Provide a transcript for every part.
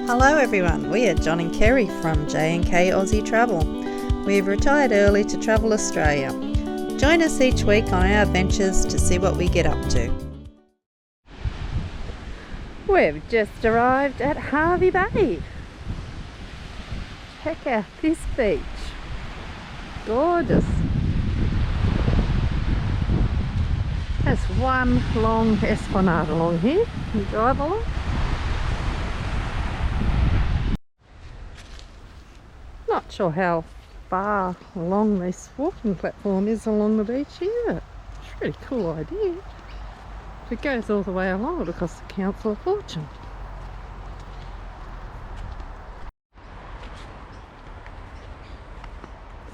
Hello everyone, we are John and Kerry from J&K Aussie Travel. We've retired early to travel Australia. Join us each week on our adventures to see what we get up to. We've just arrived at Hervey Bay. Check out this beach. Gorgeous. There's one long esplanade along here. You drive along. Not sure how far along this walking platform is along the beach here. It's a really cool idea. If it goes all the way along, it'll cost the council a fortune.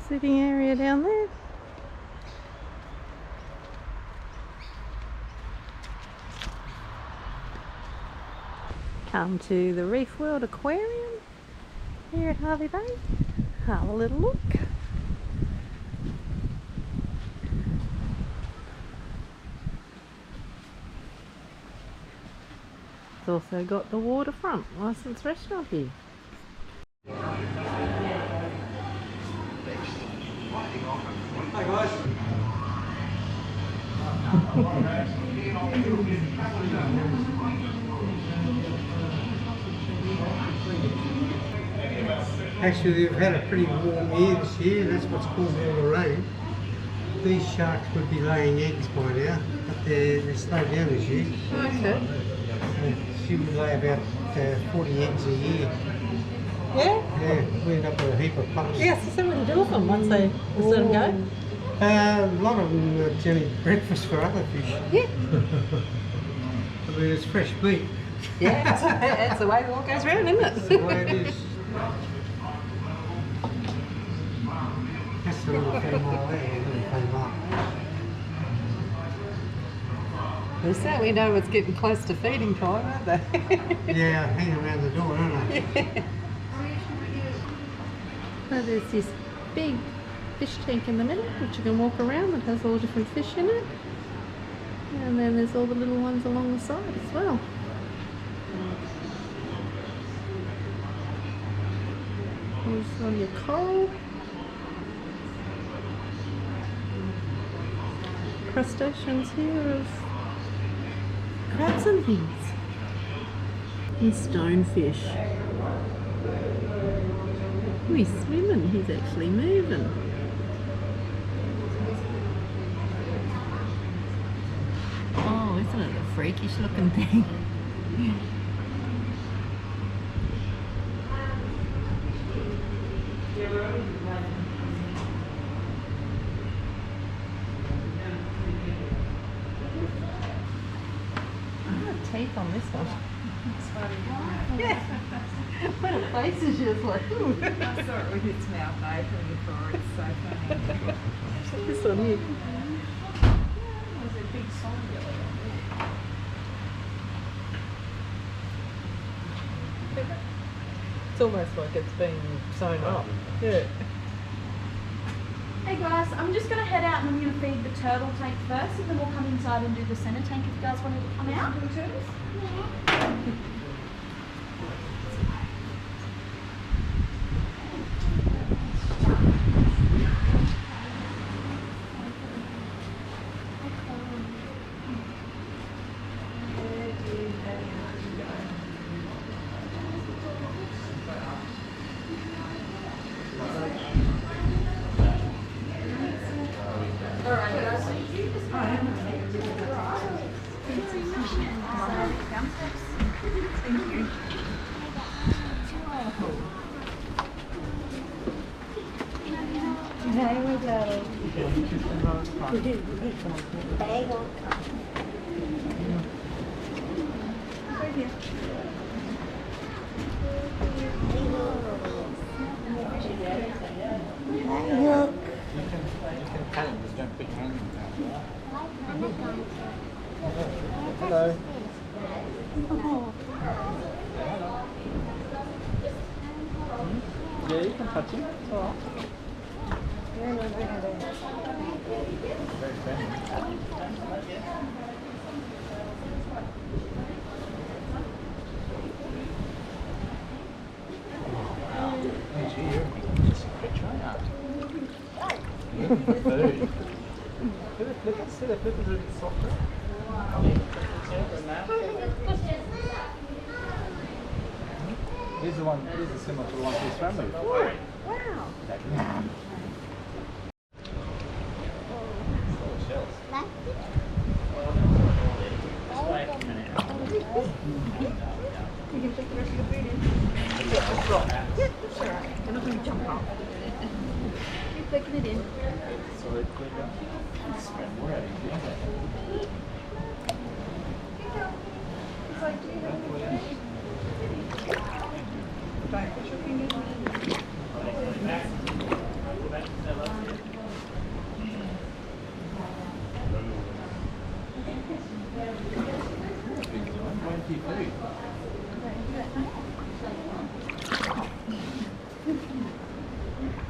Sitting area down there. Come to the Reef World Aquarium here at Hervey Bay. Have a little look. It's also got the waterfront licensed restaurant here. Hi guys. Actually, we've had a pretty warm year this year. That's what's caused all the rain. These sharks would be laying eggs by now, but they're slowed down this year. Okay. She would lay about 40 eggs a year. Yeah? Yeah, we end up with a heap of pups. Yes, so what do you do with them once they let them go? A lot of them are generally breakfast for other fish. Yeah. I mean, it's fresh meat. Yeah, that's the way it all goes round, isn't it? That's the way it is. That's the little female there, little female. They certainly know it's getting close to feeding time, aren't they? Yeah, hanging around the door, aren't they? Yeah. So there's this big fish tank in the middle, which you can walk around, that has all different fish in it. And then there's all the little ones along the side as well. There's all your coral. Crustaceans here of crabs and things. And stonefish. Oh, he's swimming, he's actually moving. Oh, isn't it a freakish looking thing? Teeth on this one. Yeah. What a face is just like, ooh. I saw it with its mouth open before. It's so funny. This one here. There's a big song belly on there. It's almost like it's been sewn up. Yeah. Hey guys, I'm just going to head out and I'm going to feed the turtle tank first, and then we'll come inside and do the centre tank if you guys wanted to come out. The turtles? Yeah. Hello. Yeah, you can touch him. It's alright. Very friendly. Food. See the flippers? See the flippers are a bit softer? I mean, here's the one, here's the similar to the one we swam with. Wow. You can put the rest of the food in. Yeah, that's alright. They're not going to jump up. Keep flicking it in. Sorry, quick up. We're out of here. It's like, do you have any food? Don't put your fingers in.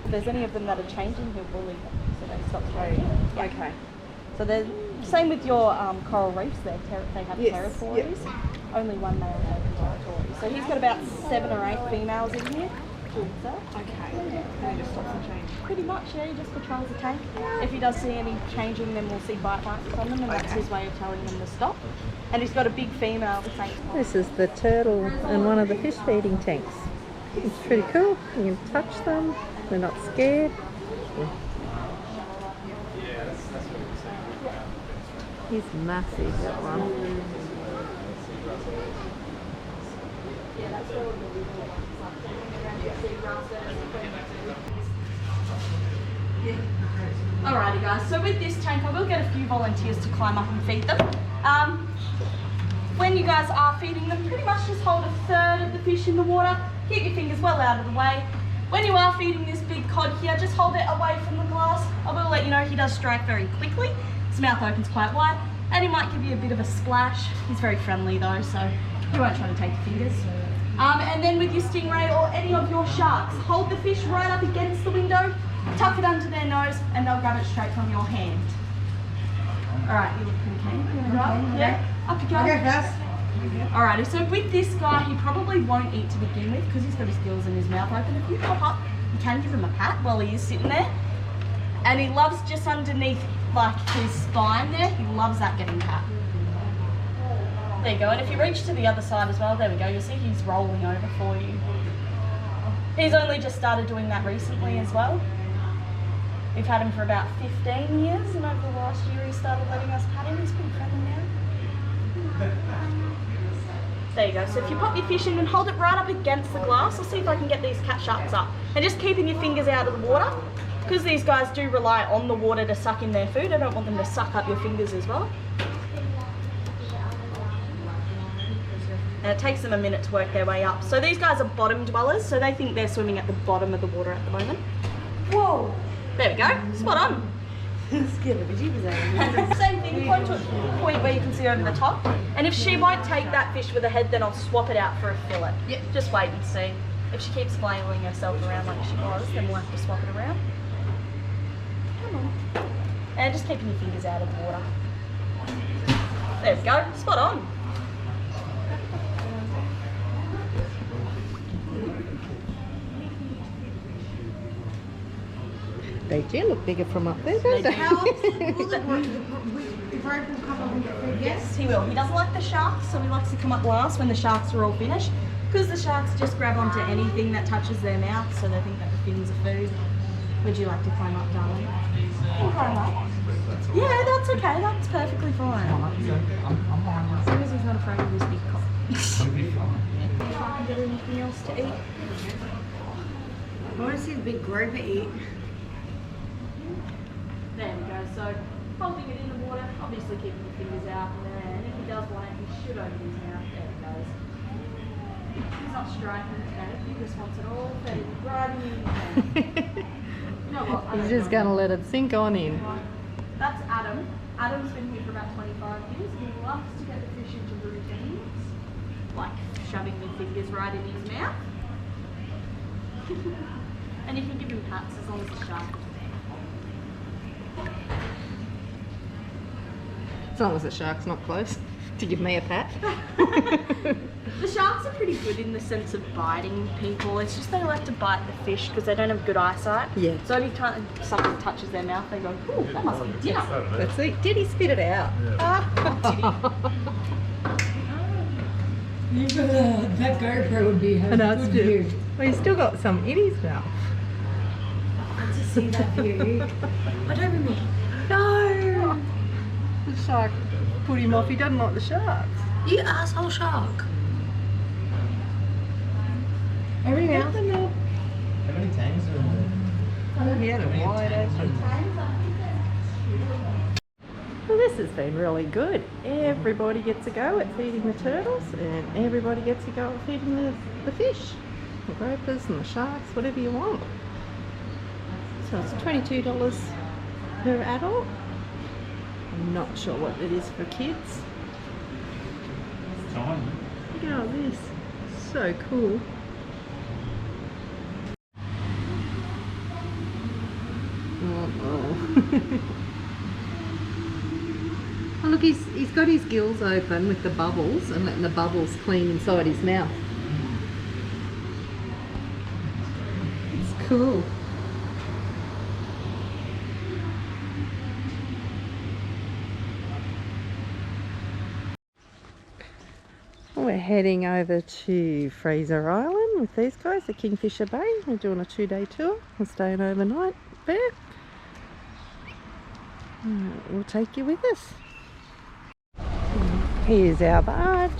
If there's any of them that are changing, he'll bully them, so they stop throwing. Yeah. Okay. So they're same with your coral reefs. They have territories. Only one male has a territory. So he's got about 7 or 8 females in here. Okay. And he just stops and changes. Pretty much, yeah. He just patrols the tank. If he does see any changing, then we'll see bite marks on them, and that's his way of telling them to stop. And he's got a big female at the same time. This is the turtle in one of the fish feeding tanks. It's pretty cool. You can touch them. They're not scared. He's massive, that one. Alrighty guys, so with this tank I will get a few volunteers to climb up and feed them. When you guys are feeding them, pretty much just hold 1/3 of the fish in the water, keep your fingers well out of the way. When you are feeding this big cod here, just hold it away from the glass. I will let you know he does strike very quickly. His mouth opens quite wide and he might give you a bit of a splash. He's very friendly though, so he won't try to take your fingers. And then with your stingray or any of your sharks, hold the fish right up against the window, tuck it under their nose and they'll grab it straight from your hand. Alright, you look pretty keen. You wanna go up? Yeah? Up you go. Okay, first. Alrighty, so with this guy, he probably won't eat to begin with because he's got his gills and his mouth open. If you pop up, you can give him a pat while he is sitting there. And he loves just underneath like his spine there, he loves that getting pat. There you go, and if you reach to the other side as well, there we go, you'll see he's rolling over for you. He's only just started doing that recently as well. We've had him for about 15 years and over the last year he started letting us pat him. He's pretty friendly now. There you go, so if you pop your fish in and hold it right up against the glass, I'll see if I can get these cat sharks up. And just keeping your fingers out of the water, because these guys do rely on the water to suck in their food. I don't want them to suck up your fingers as well. And it takes them a minute to work their way up. So these guys are bottom dwellers, so they think they're swimming at the bottom of the water at the moment. Whoa! There we go, spot on. Same thing, point to a point where you can see over the top. And if she won't take that fish with her head, then I'll swap it out for a fillet. Yep. Just wait and see. If she keeps flailing herself around like she was, then we'll have to swap it around. Come on. And just keeping your fingers out of the water. There we go, spot on. They do look bigger from up there, don't they? Yes, he will. He doesn't like the sharks, so he likes to come up last when the sharks are all finished. Because the sharks just grab onto anything that touches their mouth, so they think that the fins are food. Would you like to climb up, darling? Climb up. Yeah, that's okay. That's perfectly fine. As long as he's not afraid of this big cock. If I can get anything else to eat. I want to see the big grouper eat. There we go, so holding it in the water, obviously keeping the fingers out, and if he does want it, he should open his mouth. There he goes. He's not striking today, he just wants it all fed right in his mouth. You know what? He's just going to let it sink on in. That's Adam. Adam's been here for about 25 years. He loves to get the fish into routines, like shoving your fingers right in his mouth. And you can give him pats as long as it's sharp. As long as the shark's not close. To give me a pat. The sharks are pretty good in the sense of biting people. It's just they like to bite the fish because they don't have good eyesight. Yeah. So every time something touches their mouth, they go, ooh, that must be dinner. Let's see. Did he spit it out? That GoPro would be I know, it's good view. still, well, he's still got some in his mouth. To see that view. I don't remember. No! The shark put him off. He doesn't like the sharks. You asshole shark. Every mouth. How many tangs are in there? He had a wide open. Well, this has been really good. Everybody gets a go at feeding the turtles, and everybody gets a go at feeding the fish, the gropers and the sharks, whatever you want. So it's $22 per adult. I'm not sure what it is for kids. Look at all this. So cool. Oh. Oh, look, he's got his gills open with the bubbles and letting the bubbles clean inside his mouth. It's cool. We're heading over to Fraser Island with these guys at Kingfisher Bay. We're doing a 2-day tour. We're staying overnight there. We'll take you with us. Here's our barge.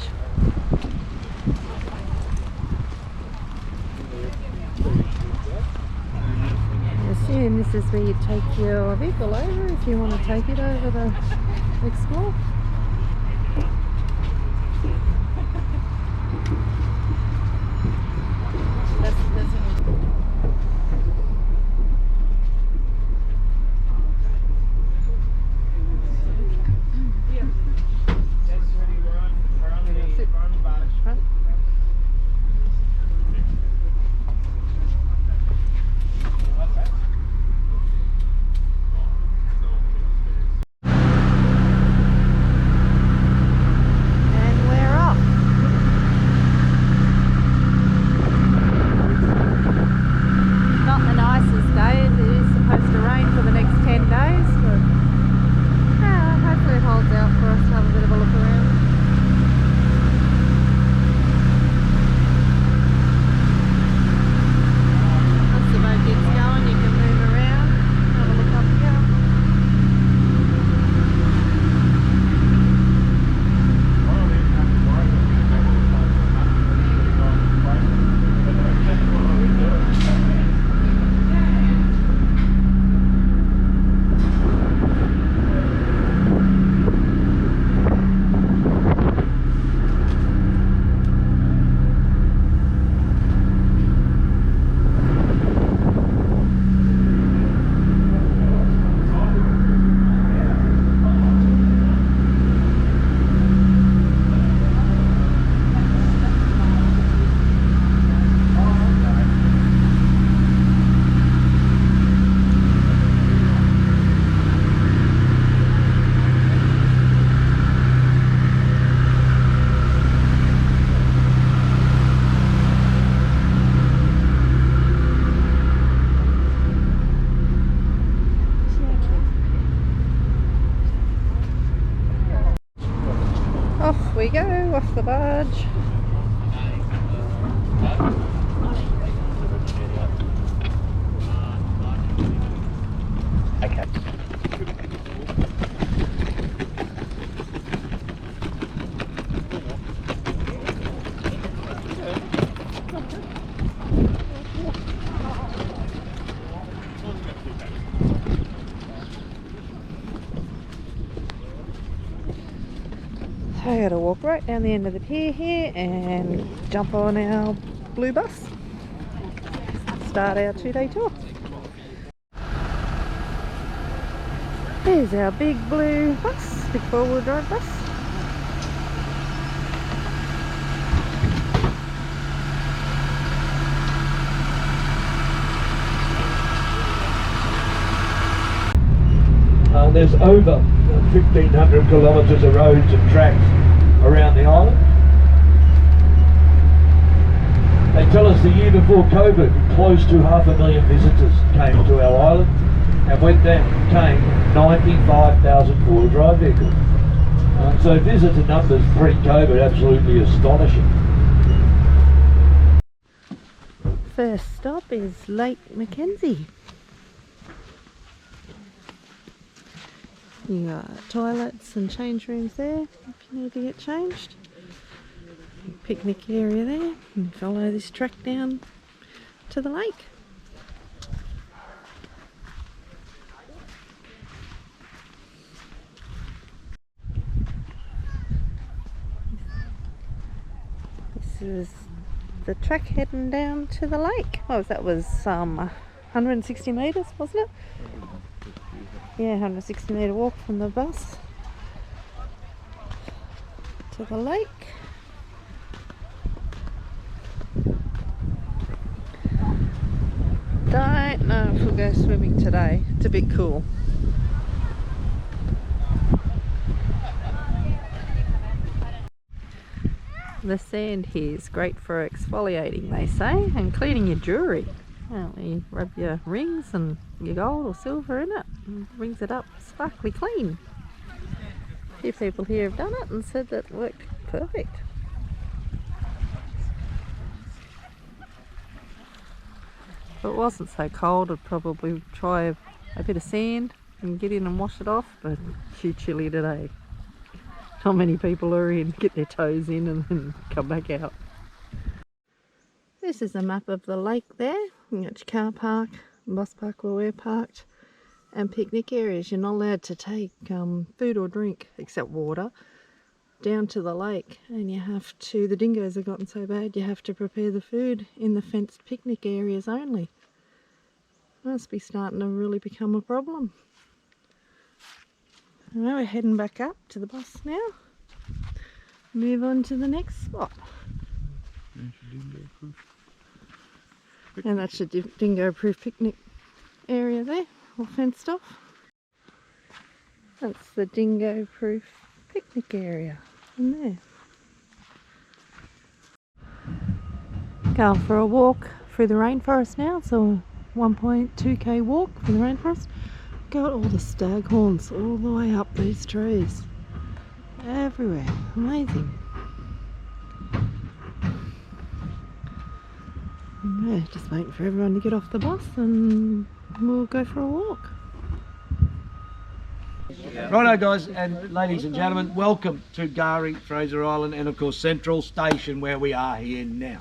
I assume this is where you take your vehicle over if you want to take it over to explore. Off we go, off the barge. Okay. So I gotta walk right down the end of the pier here and jump on our blue bus. Start our 2-day tour. There's our big blue bus, big 4-wheel drive bus. There's over 1,500 kilometres of roads and tracks around the island. They tell us the year before COVID, close to 500,000 visitors came to our island, and with them came 95,000 four-wheel drive vehicles. So visitor numbers pre-COVID absolutely astonishing. First stop is Lake Mackenzie. You got toilets and change rooms there if you need to get changed. Picnic area there, and follow this track down to the lake. This is the track heading down to the lake. Oh, that was 160 metres, wasn't it? Yeah, 160 metre walk from the bus to the lake. Don't know if we'll go swimming today. It's a bit cool. The sand here is great for exfoliating, they say, and cleaning your jewellery. Well, you rub your rings and your gold or silver in it and brings it up sparkly clean. A few people here have done it and said that it worked perfect. If it wasn't so cold, I'd probably try a bit of sand and get in and wash it off, but it's too chilly today. Not many people are in, get their toes in and then come back out. This is a map of the lake there. You got your car park, bus park where we're parked, and picnic areas. You're not allowed to take food or drink, except water, down to the lake, and you have to, the dingoes have gotten so bad, you have to prepare the food in the fenced picnic areas only. Must be starting to really become a problem. Well, we're heading back up to the bus now. Move on to the next spot. And that's a dingo proof picnic area there, all fenced off. That's the dingo proof picnic area in there. Going for a walk through the rainforest now, so 1.2k walk through the rainforest. Got all the staghorns all the way up these trees. Everywhere. Amazing. Yeah, just waiting for everyone to get off the bus and we'll go for a walk. Righto guys and ladies and gentlemen, welcome to K'gari, Fraser Island, and of course Central Station where we are here now.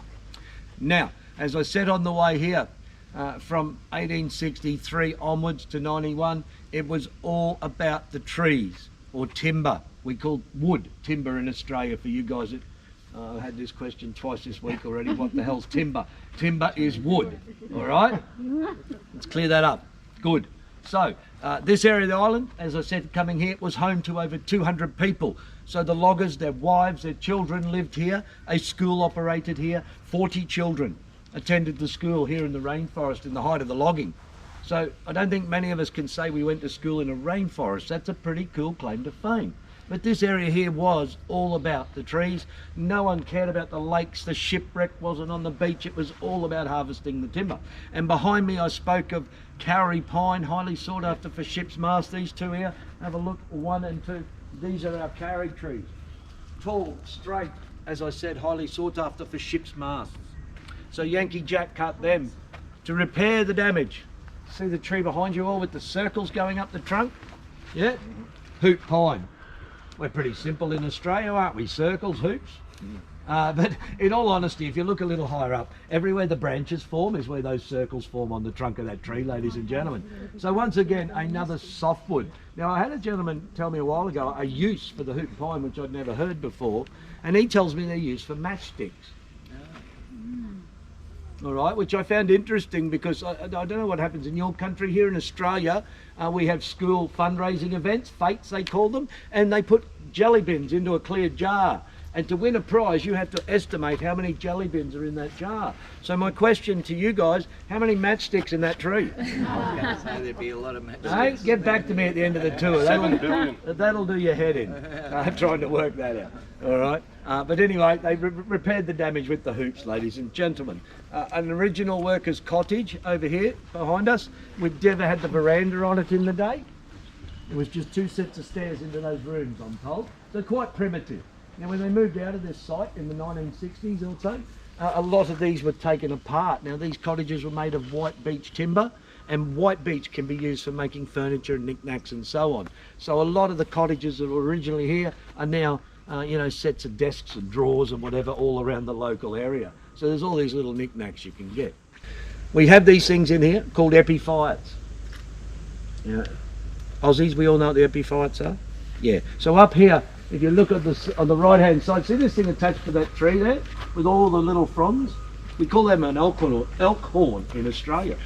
Now, as I said on the way here, from 1863 onwards to 91, it was all about the trees, or timber. We called wood timber in Australia. For you guys that I had this question twice this week already, what the hell's timber? Timber is wood, all right? Let's clear that up. Good. So, this area of the island, as I said, coming here, was home to over 200 people. So the loggers, their wives, their children lived here. A school operated here. 40 children attended the school here in the rainforest in the height of the logging. So I don't think many of us can say we went to school in a rainforest. That's a pretty cool claim to fame. But this area here was all about the trees. No one cared about the lakes. The shipwreck wasn't on the beach. It was all about harvesting the timber. And behind me I spoke of K'gari pine, highly sought after for ship's masts. These two here, have a look, 1 and 2. These are our K'gari trees. Tall, straight, as I said, highly sought after for ship's masts. So Yankee Jack cut them to repair the damage. See the tree behind you all with the circles going up the trunk? Yeah? Hoop pine. We're pretty simple in Australia, aren't we? Circles, hoops. But in all honesty, if you look a little higher up, everywhere the branches form is where those circles form on the trunk of that tree, ladies and gentlemen. So once again, another softwood. Now I had a gentleman tell me a while ago a use for the hoop pine, which I'd never heard before, and he tells me they're used for matchsticks. All right, which I found interesting because I don't know what happens in your country. Here in Australia, we have school fundraising events, fates they call them, and they put jelly bins into a clear jar And to win a prize, you have to estimate how many jelly bins are in that jar. So my question to you guys, how many matchsticks in that tree? I was going to say there'd be a lot of matches. Hey, get back to me at the end of the tour. 7 billion. That'll do your head in. Trying to work that out. All right. But anyway, they repaired the damage with the hoops, ladies and gentlemen. An original workers' cottage over here behind us. We've never had the veranda on it in the day. It was just 2 sets of stairs into those rooms, I'm told. So quite primitive. Now, when they moved out of this site in the 1960s or so, a lot of these were taken apart. Now, these cottages were made of white beech timber, and white beech can be used for making furniture and knickknacks and so on. So a lot of the cottages that were originally here are now, you know, sets of desks and drawers and whatever all around the local area. So there's all these little knickknacks you can get. We have these things in here called epiphytes. Yeah. Aussies, we all know what the epiphytes are? Yeah. So up here, if you look at this on the right hand side, see this thing attached to that tree there with all the little fronds? We call them an elk horn in Australia,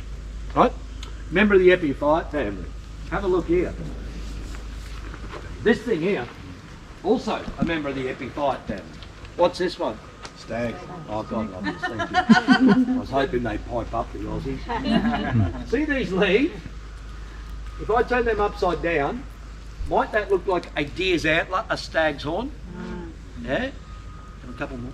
right? Member of the epiphyte family. Have a look here. This thing here, also a member of the epiphyte family. What's this one? Stag. Oh God, love this. Thank you. I was hoping they'd pipe up the Aussies. See these leaves? If I turn them upside down, might that look like a deer's antler, a stag's horn? Yeah? Have a couple more.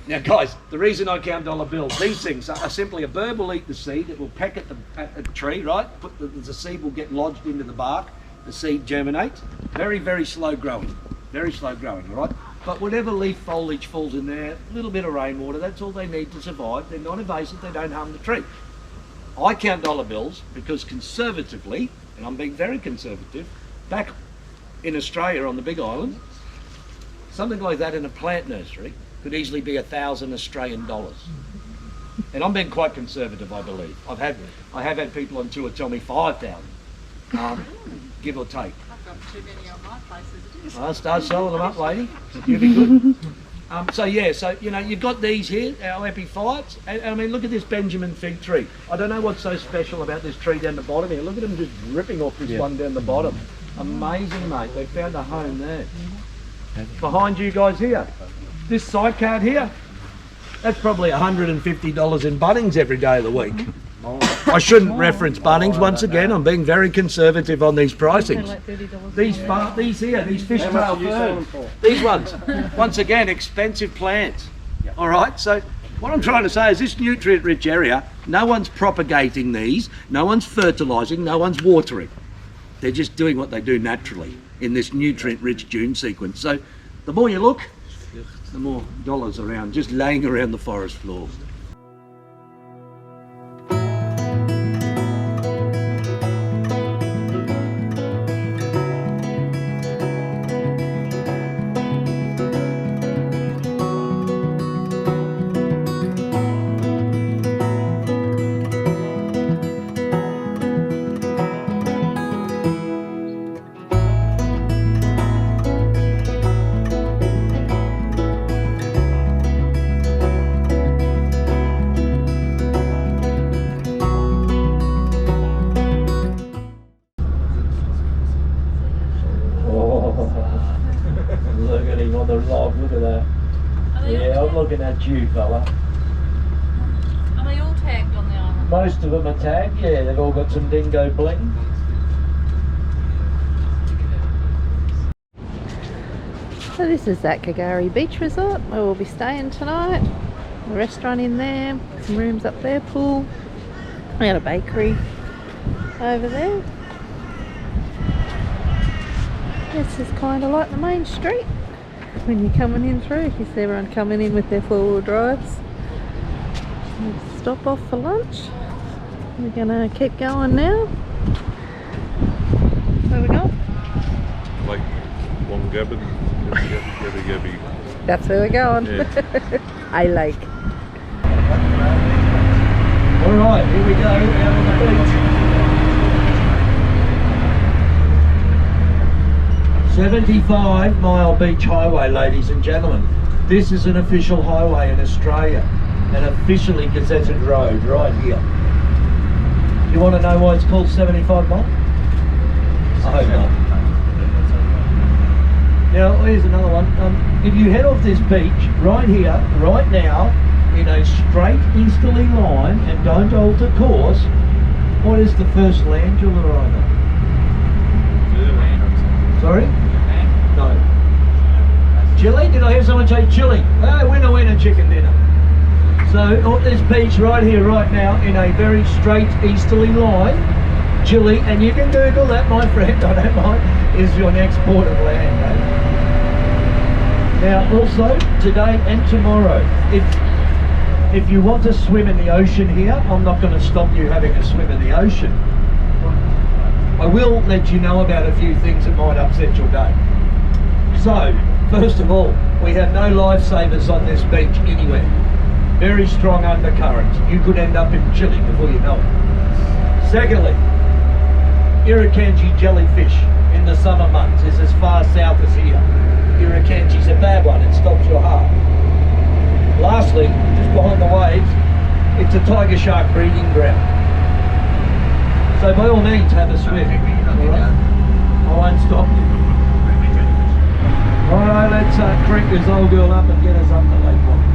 Now guys, the reason I count dollar bills, these things are simply a bird will eat the seed, it will peck at the tree, right? The seed will get lodged into the bark, the seed germinates. Very, very slow growing, all right? But whatever leaf foliage falls in there, a little bit of rainwater, that's all they need to survive. They're not invasive, they don't harm the tree. I count dollar bills because conservatively, and I'm being very conservative, back in Australia on the Big Island, something like that in a plant nursery could easily be $1,000 Australian dollars. And I'm being quite conservative, I believe. I have had people on tour tell me 5,000, give or take. I've got too many on my place as it is. I'll start selling them up, lady. You'll be good. So yeah, so you know, you've got these here, our epiphytes, and I mean, look at this Benjamin fig tree. I don't know what's so special about this tree down the bottom here. Look at them just ripping off this one down the bottom. Amazing, mate. They found a home there. Behind you guys here, this side card here, that's probably $150 in Bunnings every day of the week. I shouldn't reference Bunnings once again. I'm being very conservative on these pricings. These fishtail ferns, these ones, once again, expensive plants. All right, so what I'm trying to say is this nutrient-rich area, no one's propagating these, no one's fertilising, no one's watering. They're just doing what they do naturally in this nutrient-rich dune sequence. So the more you look, the more dollars around, just laying around the forest floor. Look at him on the log, look at that. Yeah, I'm looking at you, fella. Are they all tagged on the island? Most of them are tagged, yeah, they've all got some dingo bling. So this is that K'gari Beach Resort where we'll be staying tonight. A restaurant in there, some rooms up there, pool. We got a bakery over there. This is kind of like the main street when you're coming in through. You see everyone coming in with their four-wheel drives. We'll stop off for lunch. We're gonna keep going now. Where we go? Like Wongabbin, Gabby. That's where we're going. Yeah. I like. All right, here we go, out on the beach. 75-mile beach highway, ladies and gentlemen. This is an official highway in Australia, an officially gazetted road right here. You want to know why it's called 75 mile? I hope not. Now, here's another one. If you head off this beach, right here, right now, in a straight easterly line and don't alter course, what is the first land you'll arrive at? Sorry? No. Chile? Did I hear someone say Chile? Oh, winner, chicken dinner. So, on this beach right here, right now, in a very straight easterly line, Chile, and you can Google that, my friend, I don't mind, is your next port of land. Eh? Now, also, today and tomorrow, if you want to swim in the ocean here, I'm not going to stop you having a swim in the ocean. I will let you know about a few things that might upset your day. So, first of all, we have no lifesavers on this beach anywhere. Very strong undercurrents. You could end up in Chile before you know it. Secondly, Irukandji jellyfish in the summer months is as far south as here. Irukandji's a bad one, it stops your heart. Lastly, just behind the waves, it's a tiger shark breeding ground. So by all means have a swim, alright? I won't stop you. Alright, let's crank this old girl up and get us up to Lake Wabi.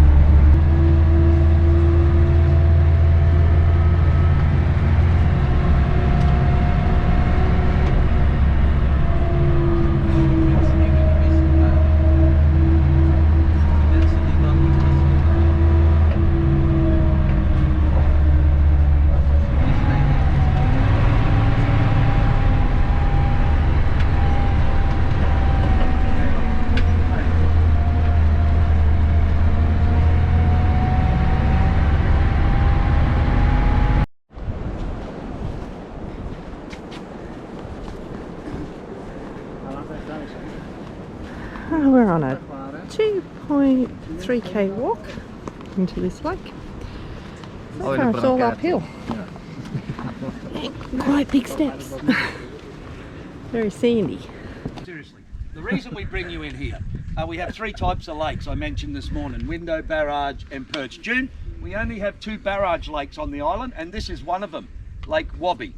We're on a 2.3k walk into this lake. So far it's all uphill. Quite big steps. Very sandy. Seriously, the reason we bring you in here, we have three types of lakes I mentioned this morning, Window, Barrage and Perch. June, we only have 2 barrage lakes on the island and this is one of them, Lake Wabi.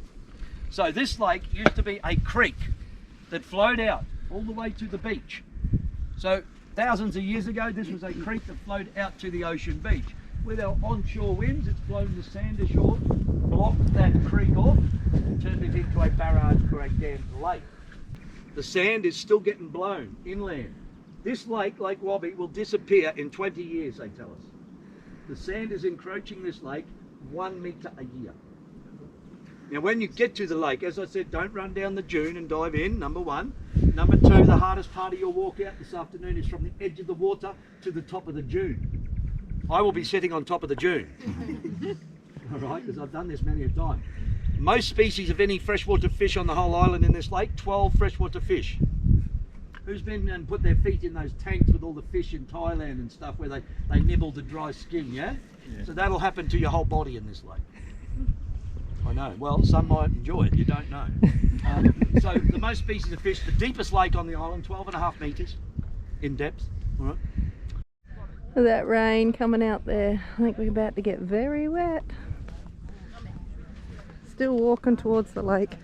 So this lake used to be a creek that flowed out all the way to the beach. So thousands of years ago, this was a creek that flowed out to the ocean beach. With our onshore winds, it's blown the sand ashore, blocked that creek off, and turned it into a barrage or a dammed lake. The sand is still getting blown inland. This lake, Lake Wabi, will disappear in 20 years, they tell us. The sand is encroaching this lake 1 metre a year. Now when you get to the lake, as I said, don't run down the dune and dive in, number one. Number two, the hardest part of your walk out this afternoon is from the edge of the water to the top of the dune. I will be sitting on top of the dune. All right, because I've done this many a time. Most species of any freshwater fish on the whole island in this lake, 12 freshwater fish. Who's been and put their feet in those tanks with all the fish in Thailand and stuff where they nibble the dry skin, yeah? So that'll happen to your whole body in this lake. I know, well, some might enjoy it, you don't know. So the most species of fish, the deepest lake on the island, 12.5 metres in depth, all right? Look at that rain coming out there. I think we're about to get very wet. Still walking towards the lake.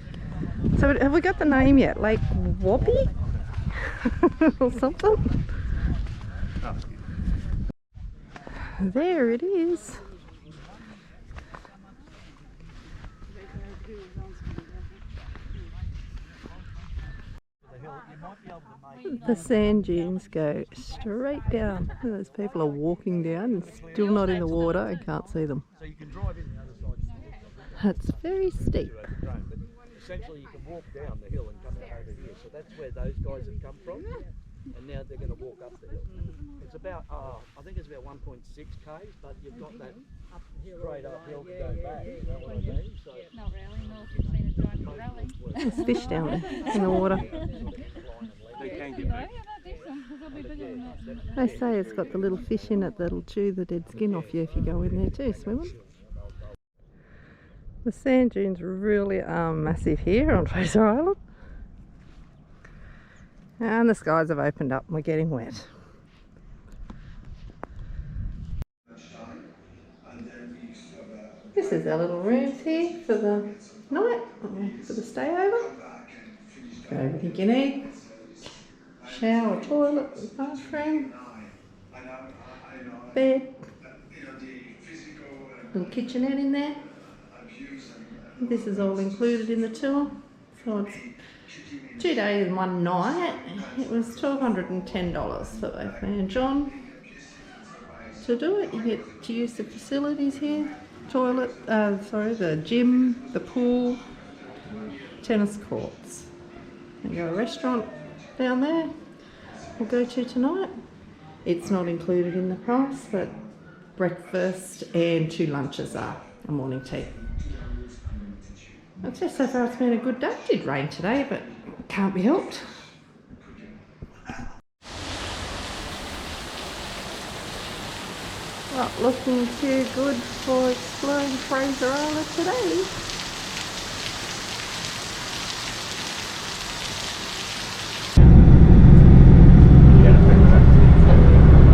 So have we got the name yet? Lake Wabi? Or something? There it is. The sand dunes go straight down. Those people are walking down and still not in the water and can't see them. So you can drive in the other side. It's very steep. Essentially you can walk down the hill and come out over here. So that's where those guys have come from. And now they're going to walk up the hill. It's about, I think it's about 1.6 k's, but you've got that straight uphill to go back. You know what I mean? So Not really, no, if you've seen a giant rally. There's fish down there in the water. They can't get back. They say it's got the little fish in it that'll chew the dead skin off you if you go in there too, swimming. The sand dunes really are massive here on Fraser Island. And the skies have opened up and we're getting wet. This is our little rooms here for the night, for the stay over. Got everything you need. shower, toilet, bathroom, bed, little kitchenette in there. This is all included in the tour. So it's 2 days and 1 night. It was $1,210 for both me and John. To do it, you get to use the facilities here. Toilet, the gym, the pool, tennis courts. And got a restaurant down there we'll go to tonight. It's not included in the price, but breakfast and 2 lunches are, a morning tea. I'd say so far it's been a good day. It did rain today, but can't be helped. Not looking too good for exploring Fraser Island today.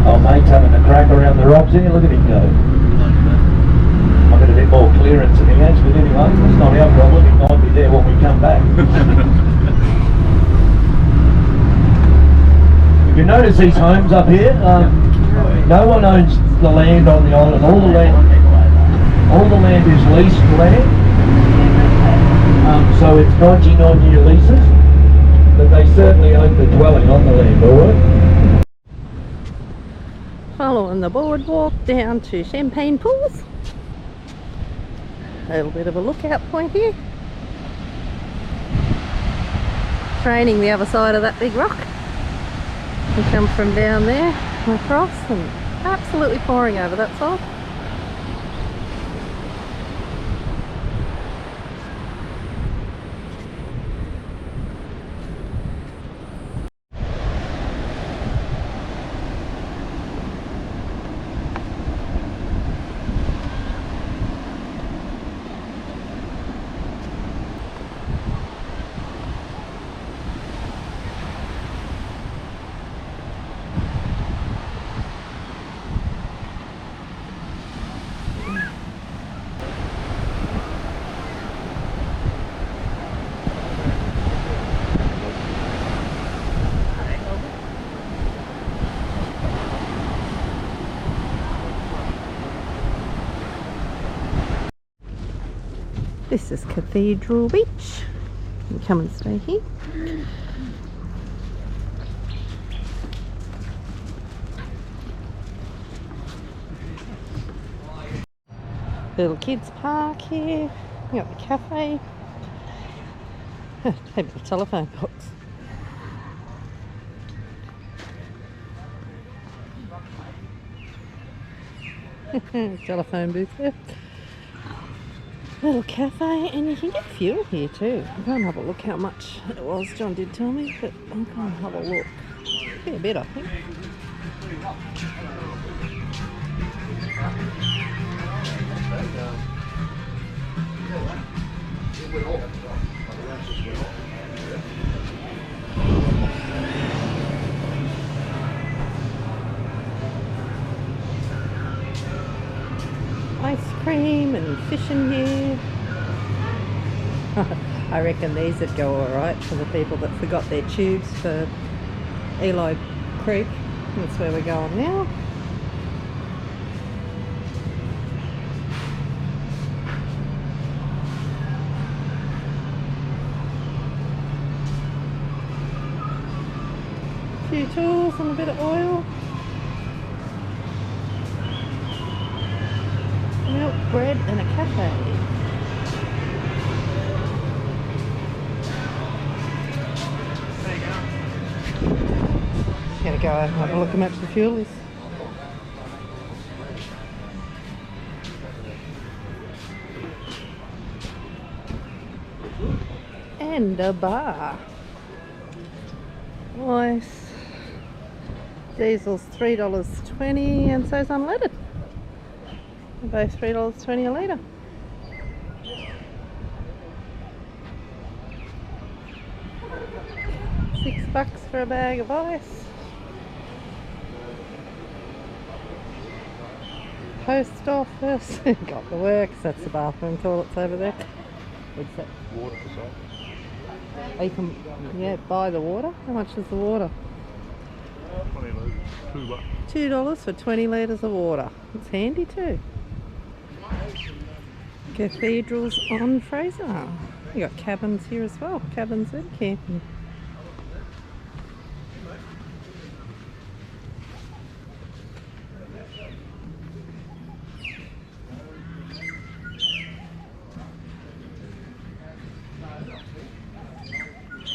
Oh, mate's having a crack around the rocks here. Look at him go. I've got a bit more clearance than he has, but anyway, that's not our problem. It might be there when we come back. If you notice these homes up here, no one owns the land on the island. All the land is leased land. So it's 99-year leases, but they certainly own the dwelling on the land, alright? Following the boardwalk down to Champagne Pools. A little bit of a lookout point here. Training the other side of that big rock. We come from down there across and absolutely pouring over that side. This is Cathedral Beach. You can come and stay here. Little kids park here. You got the cafe. Maybe the telephone box. Telephone booth there. Little cafe, and you can get fuel here too. I'm going to have a look how much it was. John did tell me, but I'm going to have a look. Be a bit, I think. Ice cream and fishing here. I reckon these would go alright for the people that forgot their tubes for Eli Creek. That's where we're going now. A few tools and a bit of oil. Milk, bread and a cafe. Just gonna go and have a look how much the fuel is. And a bar. Nice. Diesel's $3.20 and so's unleaded. They're both $3.20 a litre. $6 for a bag of ice. Post office. Got the works. That's the bathroom toilets over there. What's that? Water for sale. You can buy the water. How much is the water? $2 for 20 litres of water. It's handy too. Cathedrals on Fraser. You got cabins here as well. Cabins and camping.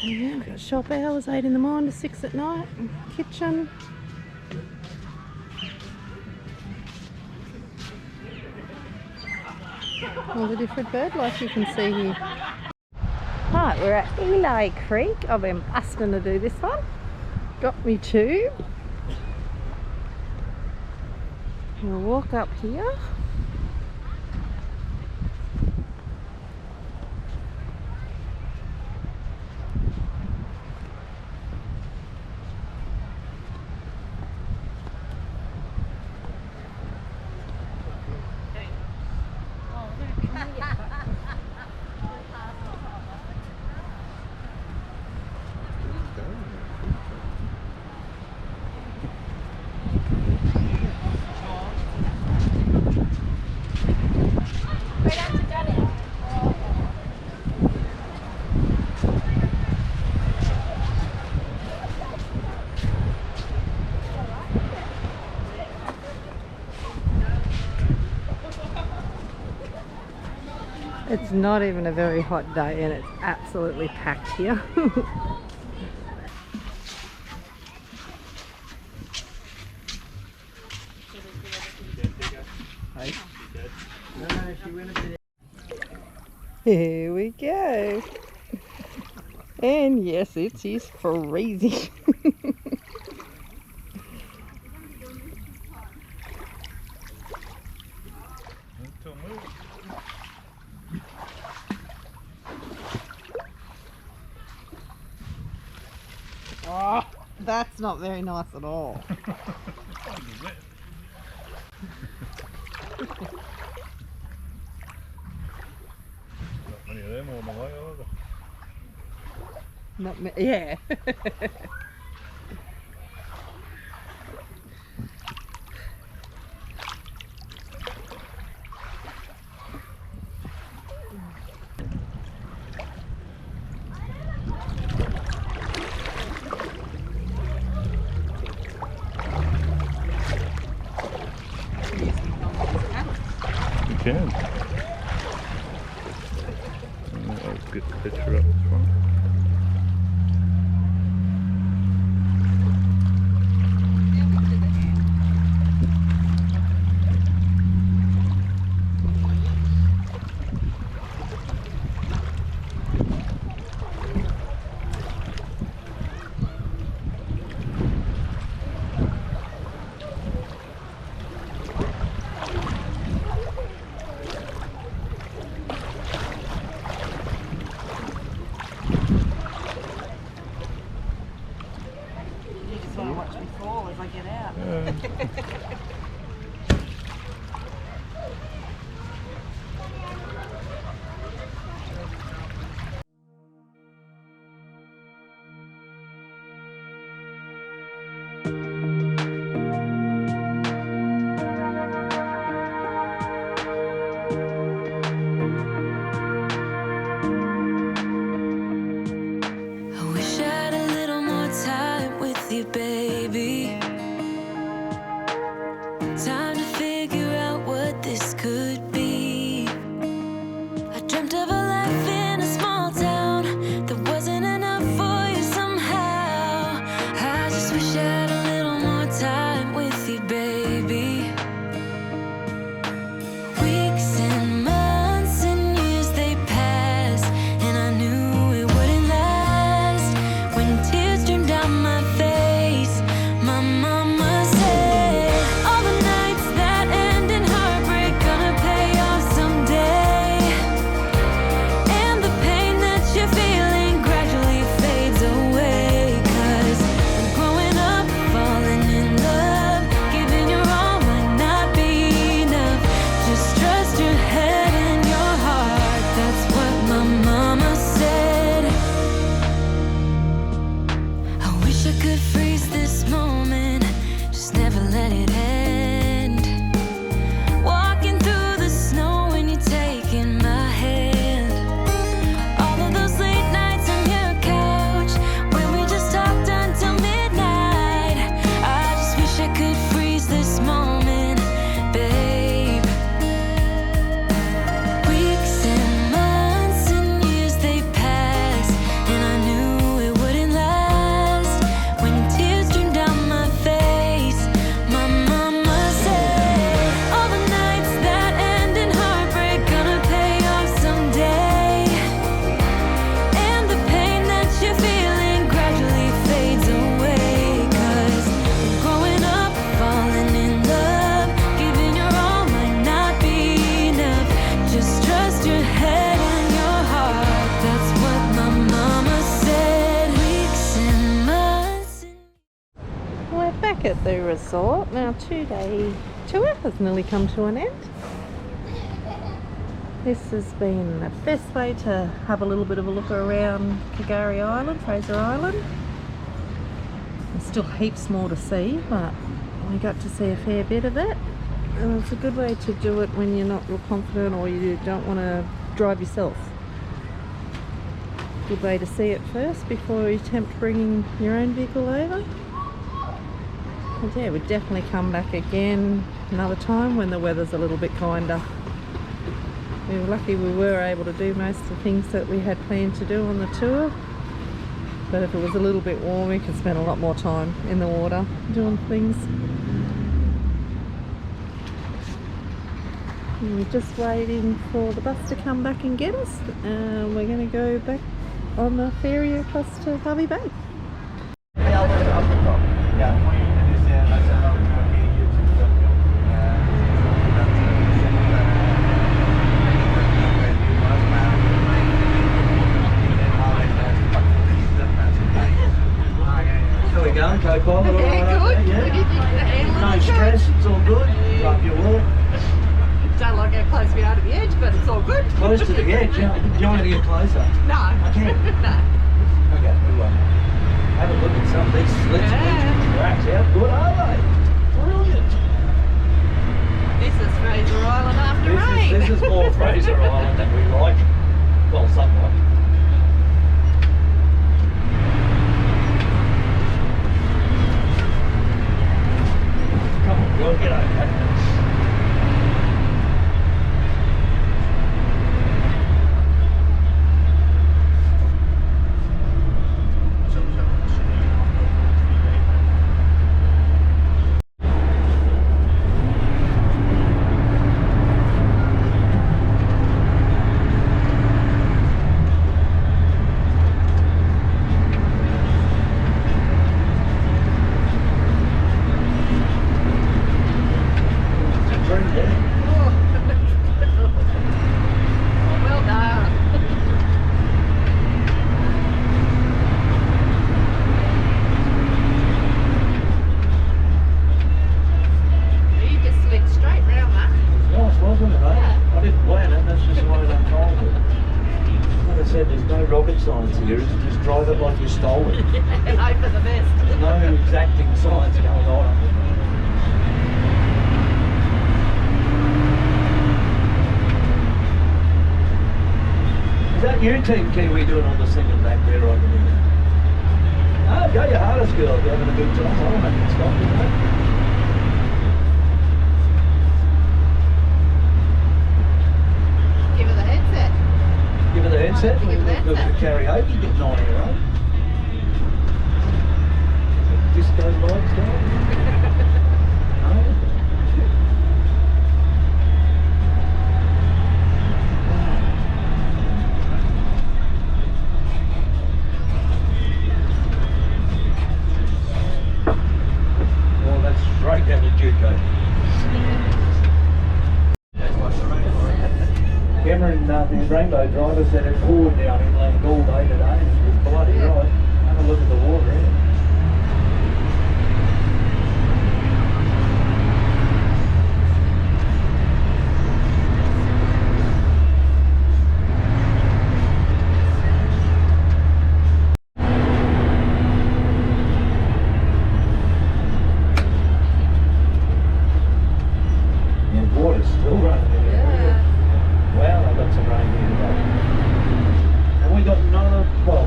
Yeah, we've got shop hours, 8 in the morning to 6 at night. Kitchen. All the different bird life you can see here. Right, we're at Ely Creek. I've been busting to do this one. Got me tube. We'll walk up here. It's not even a very hot day and it's absolutely packed here. Here we go. And yes, it is freezing. Oh, that's not very nice at all. Many of them on the way, are there? Not me, yeah. You can. I'll get the picture up front. back at the resort. Now 2-day tour has nearly come to an end. This has been the best way to have a little bit of a look around K'gari Island, Fraser Island. There's still heaps more to see, but we got to see a fair bit of it. And it's a good way to do it when you're not real confident or you don't want to drive yourself. Good way to see it first before you attempt bringing your own vehicle over. And yeah, we'd definitely come back again another time when the weather's a little bit kinder. We were lucky we were able to do most of the things that we had planned to do on the tour. But if it was a little bit warm, we could spend a lot more time in the water doing things. And we're just waiting for the bus to come back and get us. And we're going to go back on the ferry across to Hervey Bay. How we going, co-pilot? Yeah, good. Yeah. No stress, it's all good. Like your work. Don't like how close we are to the edge, but it's all good. Close to the edge. Do you want to get closer? No. I can. No. Okay, we won't. Have a look at some of these slits and tracks. How good are they? Brilliant. This is Fraser Island after rain. This is more Fraser Island than we like. Well, somewhat. Come on, we'll get over. Well done. You just slid straight round that. Nice, wasn't it? I didn't plan it, that's just the way it unfolded. Like I said, there's no rocket science here, it's just drive it like you stole it. And hope for the best. There's no exacting science going on. Is that you, Team Kiwi, doing all the singing back there right now? Oh, go your hardest, girl. You're having a good time. I don't make it stop, you know. Give her the headset. Give her the headset. Give her the Look at the karaoke getting on here, right? Disco lights going. No? Well, that's straight down the Duco. Cameron, the Rainbow driver, said it poured down inland all day today. It was bloody right. Have a look at the water here. Yeah, water's still running in here. Well, I got some rain here today. And we got another, well,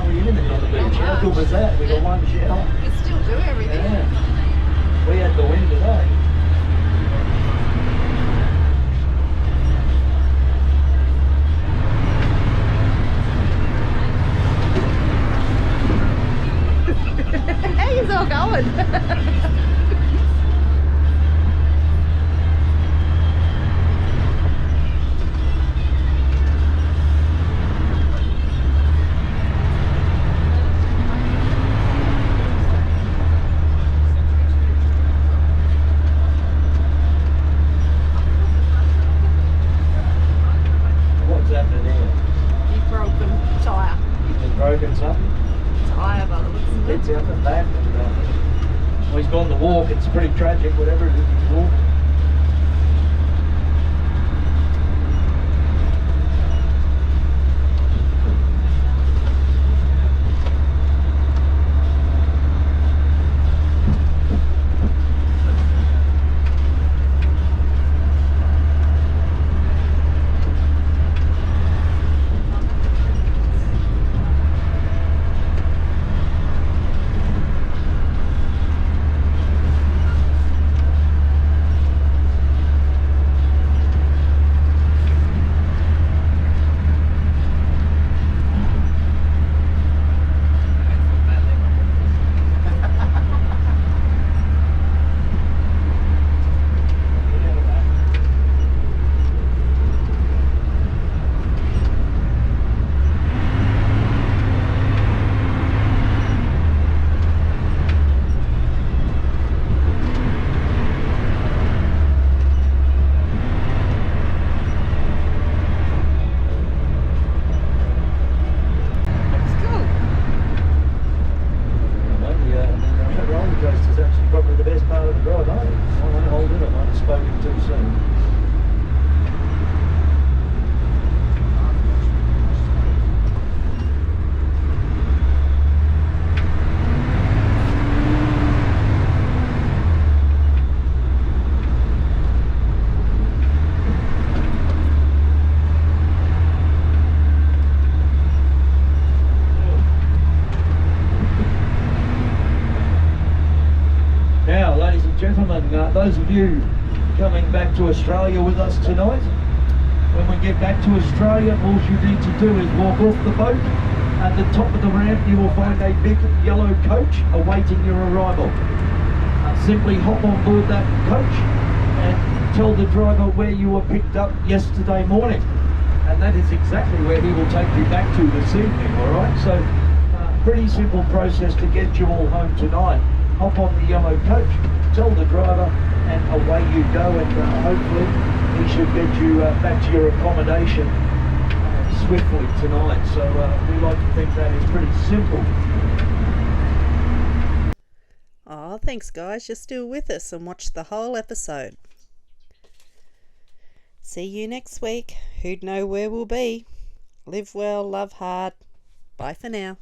we in on the beach. How good was that? We got one shower. You can still do everything. Yeah. We had the wind today. How's all going? pretty tragic, whatever it is it's for. Now, ladies and gentlemen, those of you coming back to Australia with us tonight, when we get back to Australia, all you need to do is walk off the boat. At the top of the ramp, you will find a big yellow coach awaiting your arrival. Simply hop on board that coach and tell the driver where you were picked up yesterday morning. And that is exactly where he will take you back to this evening, alright? So, pretty simple process to get you all home tonight. Hop on the yellow coach, tell the driver, and away you go, and hopefully he should get you back to your accommodation swiftly tonight. So we like to think that is pretty simple. Oh, thanks guys, you're still with us and watched the whole episode. See you next week. Who'd know where we'll be? Live well, love hard. Bye for now.